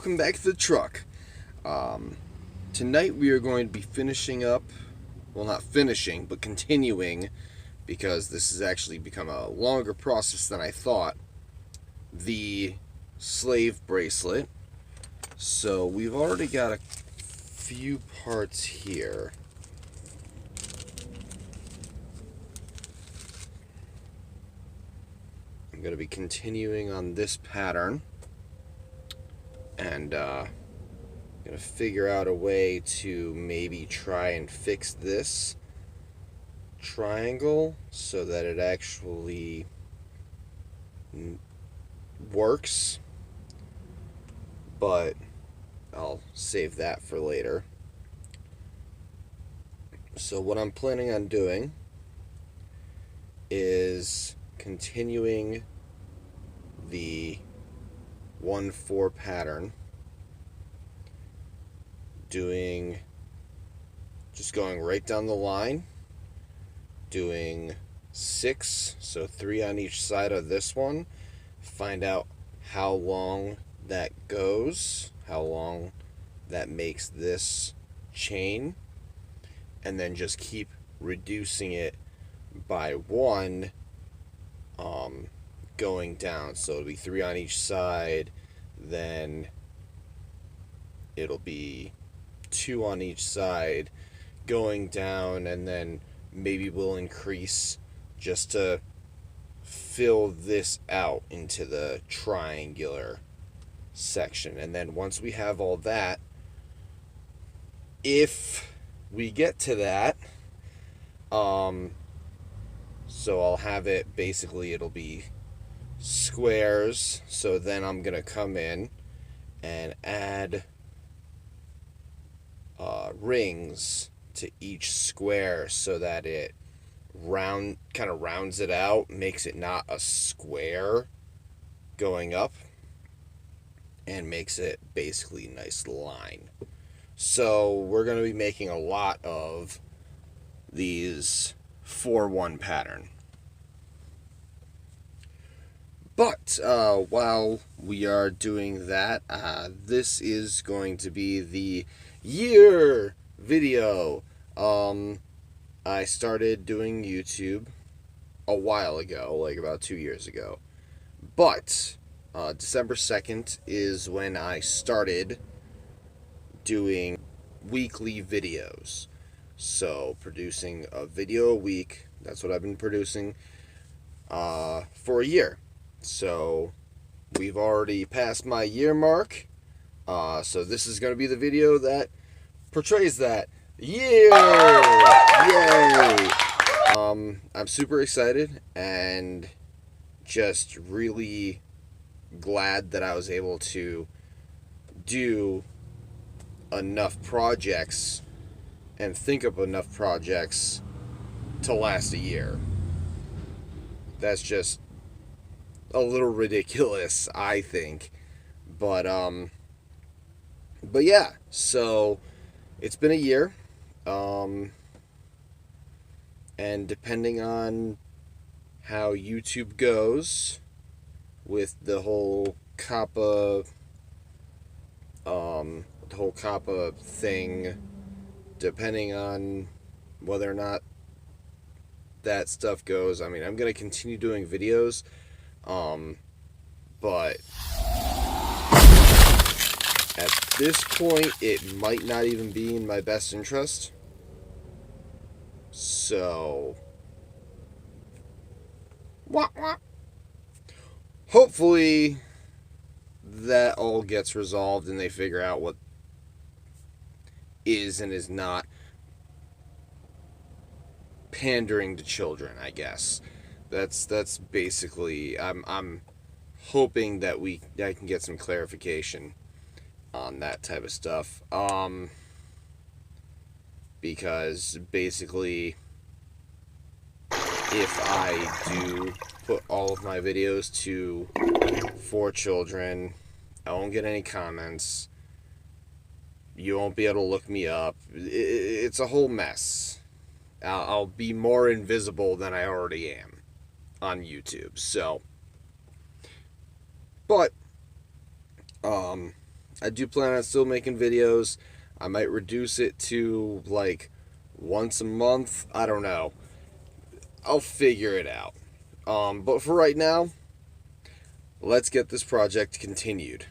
welcome back to the truck. Tonight we are going to be finishing up, well, not finishing, but continuing, because this has actually become a longer process than I thought, the slave bracelet. So we've already got a few parts here. I'm going to be continuing on this pattern, and going to figure out a way to maybe try and fix this triangle so that it actually works, but I'll save that for later. So what I'm planning on doing is continuing the 1-4 pattern, just going right down the line, doing 6, so 3 on each side of this one, find out how long that goes, how long that makes this chain, and then just keep reducing it by 1 going down. So it'll be 3 on each side, then it'll be 2 on each side going down, and then maybe we'll increase just to fill this out into the triangular section. And then once we have all that, if we get to that, so I'll have it, basically it'll be squares, so then I'm gonna come in and add rings to each square so that it kind of rounds it out, makes it not a square going up, and makes it basically a nice line. So we're going to be making a lot of these 4-1 pattern. But while we are doing that, this is going to be the year video. I started doing YouTube a while ago, like about 2 years ago. But December 2nd is when I started doing weekly videos. So producing a video a week, that's what I've been producing for a year. So we've already passed my year mark. So this is going to be the video that portrays that. Year! Yay! I'm super excited and just really glad that I was able to do enough projects and think of enough projects to last a year. That's just a little ridiculous, I think. But yeah, so it's been a year. And depending on how YouTube goes with the whole COPPA thing, depending on whether or not that stuff goes, I mean, I'm going to continue doing videos, but at this point, it might not even be in my best interest. So, hopefully that all gets resolved and they figure out what is and is not pandering to children, I guess. That's basically, I'm hoping that I can get some clarification on that type of stuff. Because basically, if I do put all of my videos for children, I won't get any comments. You won't be able to look me up. It's a whole mess. I'll be more invisible than I already am on YouTube. So, but I do plan on still making videos. I might reduce it to like once a month. I don't know. I'll figure it out. But for right now, let's get this project continued.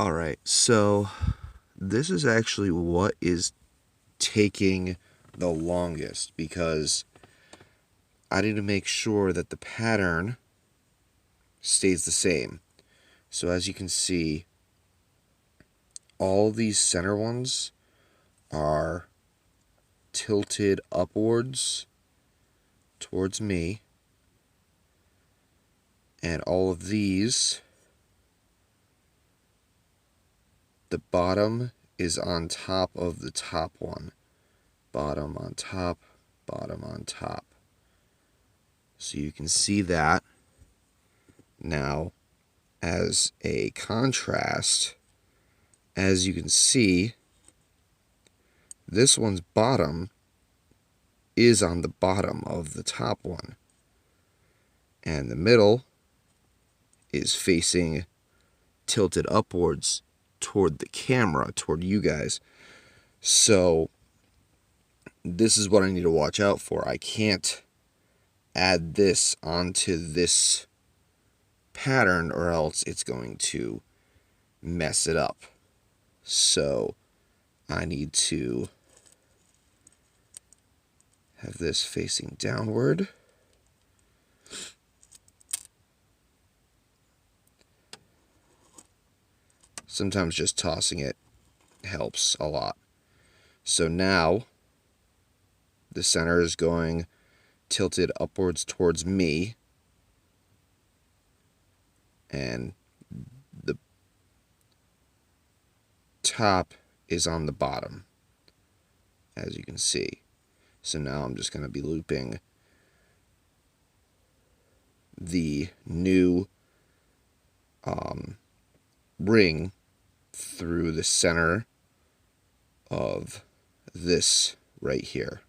Alright, so this is actually what is taking the longest, because I need to make sure that the pattern stays the same. So as you can see, all these center ones are tilted upwards towards me, and all of these, the bottom is on top of the top one. Bottom on top, bottom on top. So you can see that. Now, as a contrast, as you can see, this one's bottom is on the bottom of the top one, and the middle is facing tilted upwards toward the camera, toward you guys. So this is what I need to watch out for. I can't add this onto this pattern, or else it's going to mess it up. So I need to have this facing downward. Sometimes just tossing it helps a lot. So now the center is going tilted upwards towards me, and the top is on the bottom, as you can see. So now I'm just going to be looping the new ring through the center of this right here.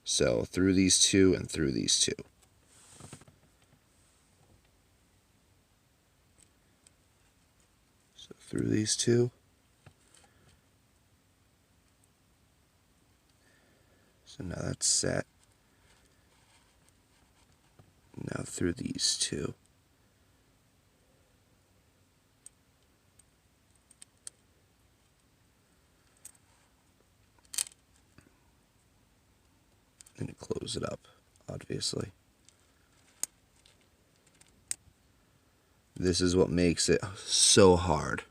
So through these two and through these two. So through these two. So now that's set. Now through these two. And close it up, obviously. This is what makes it so hard.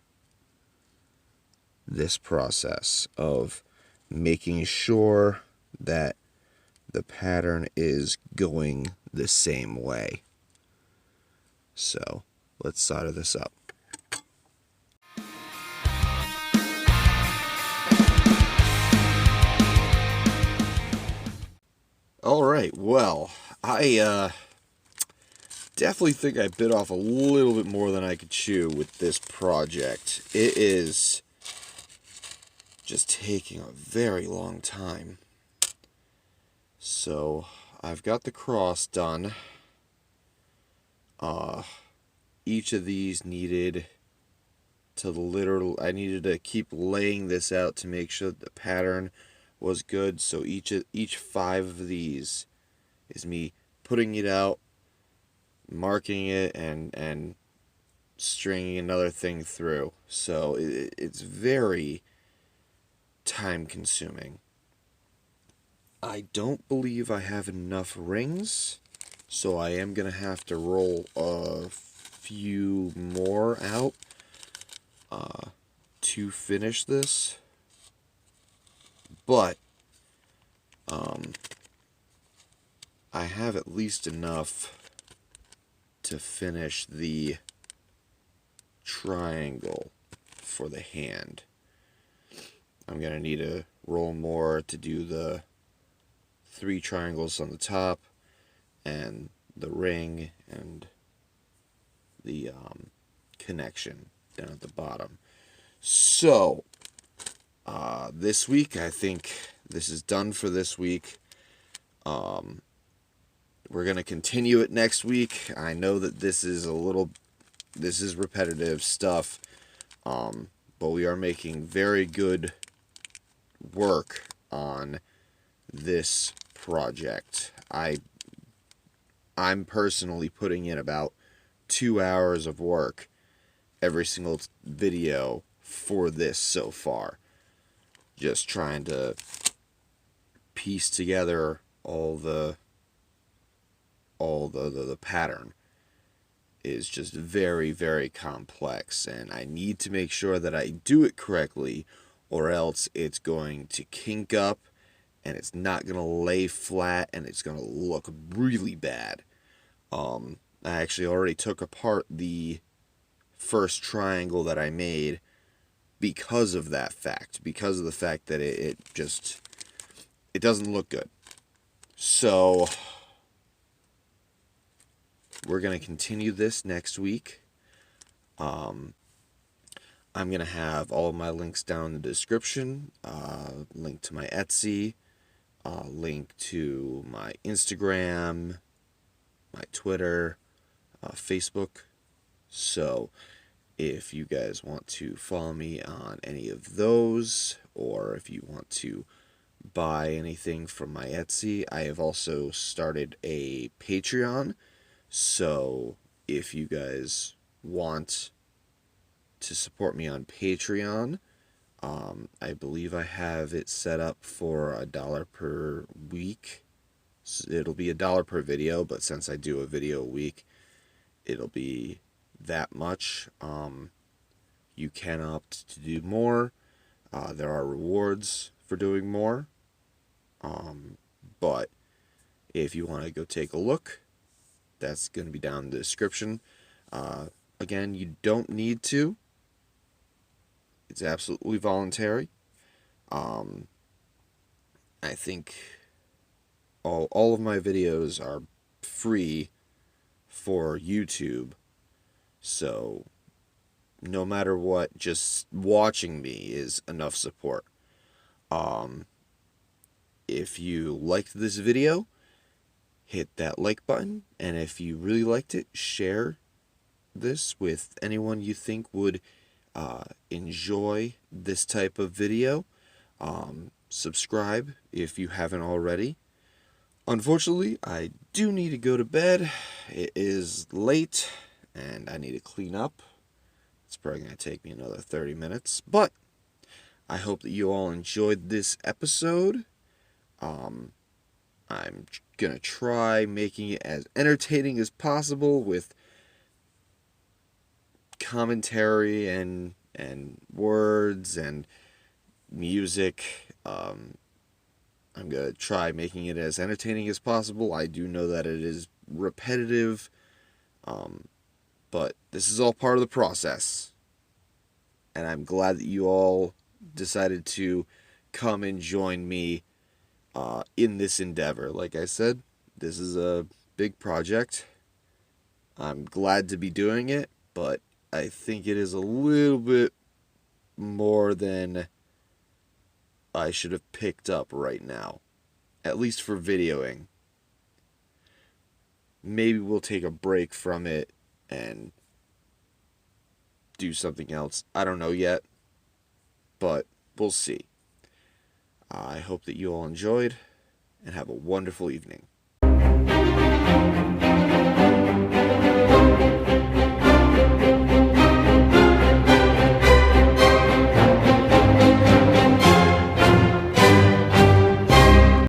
This process of making sure that the pattern is going the same way. So let's solder this up. Alright, well, I definitely think I bit off a little bit more than I could chew with this project. It is just taking a very long time. So I've got the cross done. Each of these needed to I needed to keep laying this out to make sure that the pattern was good. So each 5 of these is me putting it out, marking it, and stringing another thing through. So it's very time consuming. I don't believe I have enough rings, so I am going to have to roll a few more out to finish this. But I have at least enough to finish the triangle for the hand. I'm going to need to roll more to do the 3 triangles on the top, and the ring, and the connection down at the bottom. So this week, I think this is done for this week. We're going to continue it next week. I know that this is repetitive stuff, but we are making very good work on this project. I'm personally putting in about 2 hours of work every single video for this so far. Just trying to piece together all the pattern is just very, very complex, and I need to make sure that I do it correctly, or else it's going to kink up and it's not going to lay flat and it's going to look really bad. I actually already took apart the first triangle that I made because of that fact, because of the fact that it doesn't look good. So we're going to continue this next week. I'm going to have all of my links down in the description, link to my Etsy, link to my Instagram, my Twitter, Facebook. So if you guys want to follow me on any of those, or if you want to buy anything from my Etsy, I have also started a Patreon. So if you guys want to support me on Patreon, I believe I have it set up for $1 per week. It'll be $1 per video, but since I do a video a week, it'll be that much. You can opt to do more. There are rewards for doing more. But if you want to go take a look, that's going to be down in the description. Again, you don't need to. It's absolutely voluntary. I think all of my videos are free for YouTube. So no matter what, just watching me is enough support. If you liked this video, hit that like button, and if you really liked it, share this with anyone you think would enjoy this type of video. Subscribe if you haven't already. Unfortunately, I do need to go to bed. It is late, and I need to clean up. It's probably going to take me another 30 minutes, but I hope that you all enjoyed this episode. I'm going to try making it as entertaining as possible with commentary and words and music. I'm going to try making it as entertaining as possible. I do know that it is repetitive, but this is all part of the process. And I'm glad that you all decided to come and join me in this endeavor. Like I said, this is a big project. I'm glad to be doing it, but I think it is a little bit more than I should have picked up right now, at least for videoing. Maybe we'll take a break from it and do something else. I don't know yet, but we'll see. I hope that you all enjoyed, and have a wonderful evening.